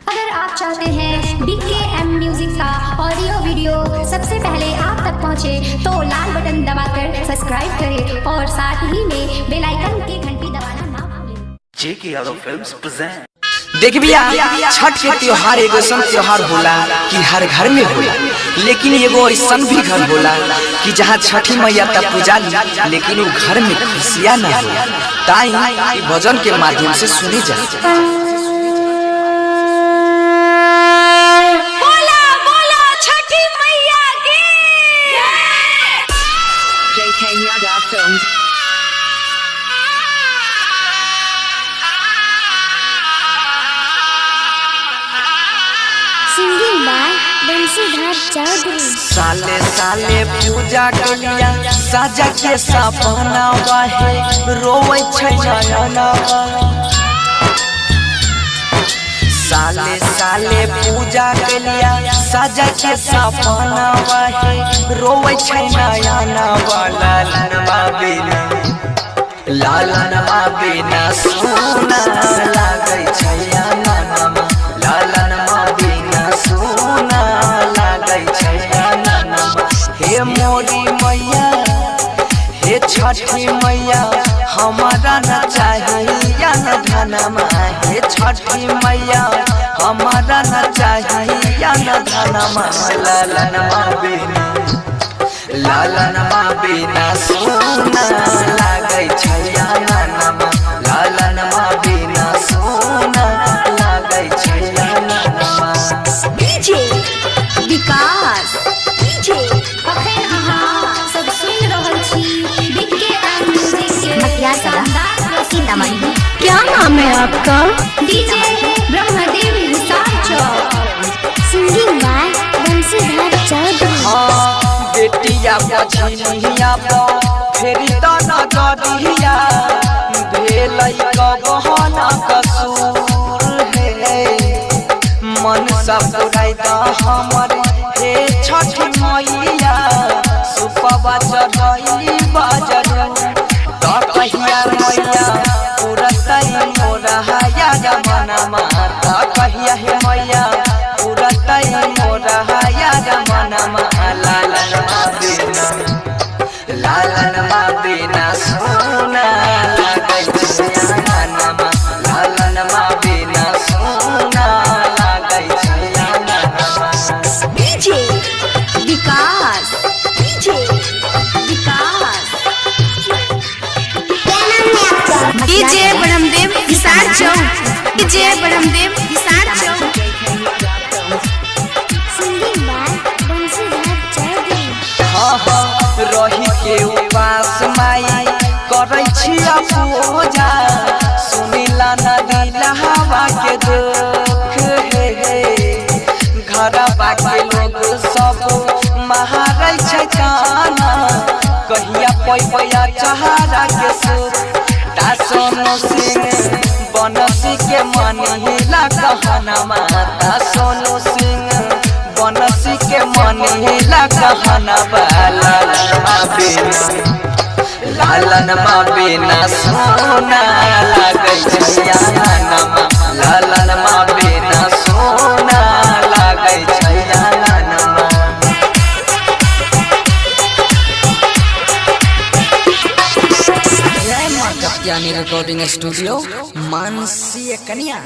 अगर आप चाहते हैं BKM म्यूजिक का ऑडियो वीडियो सबसे पहले आप तक पहुंचे तो लाल बटन दबाकर सब्सक्राइब करें और साथ ही में बेल आइकन की घंटी दबाना ना भूलें। JK Yadav Films present। देख भैया, छठ के त्योहार एगो ऐसा त्योहार होला कि हर घर में होला, लेकिन एगो ऐसा भी घर होला कि जहाँ छठी मैया तक पूजा लेकिन वो घर में खुशियाँ न होला। ताई भजन के माध्यम से सुनी जाए। JK Yadav Films। Singing by Bansidhar Chaudhary. साले साले पूजा के लिया साजा के सपना है, रोवे छै नयना। साले साले पूजा के लिया साजा के सपना है, रोवे छै नयना। लालनवा बिना सोना लागे छै ननमा, लालनवा बिना सोना लागे छै ननमा। हे मोरी मैया, हे छठी मैया, हमारा न चाहिए न धनमा। हे छठी मैया, हमारा न चाहिए न धनमा। लालनवा बिना सोना लागे छै ननमा, लालनवा बिना सोना लागे छै ननमा। डीजे विकास डीजे अखन अहाँ सब सुन रहल छी BKM म्यूजिक के मटिया सदा सीतामढ़ी। क्या नाम है आपका? DJ Brahmdev Hisar Chowk. Singing by Bansidhar Chaudhary. बेटिया बछिया फेरी तो नजरिया भेलै कबहन कसूर है। मन सब पुराई हमर हे छठी मैया, सुपवा चढ़ई बाजर तो कहिया मैया पुरतै मोरा हया जमनमा। तो कहिया हे मैया पुरतै मोरा हया जमनमा। लालनवा बिना सोना लागे छै ननमा, लालनवा बिना सोना लागे छै ननमा। DJ Vikas DJ Vikas DJ Brahmdev Hisar Chowk. DJ Brahmdev Hisar Chowk. Singing by Bansidhar Chaudhary. रही के उपास माई करै छी पूजा, सुनिला नदी लहावा के दुख हे। घरवा के लोग सब महारै छै काना, कहिया पैया चहारा के सुर। ता सोनू सिंह बनसी के मन हिला कहनमा। ता सोनू सिंह बनसी के मन हिला कहनमा। लालनवा बिना सोना लागे छै ननमा, लालनवा बिना सोना लागे छै ननमा। जय मां कत्यानी रिकॉर्डिंग स्टूडियो, मानसी कन्या।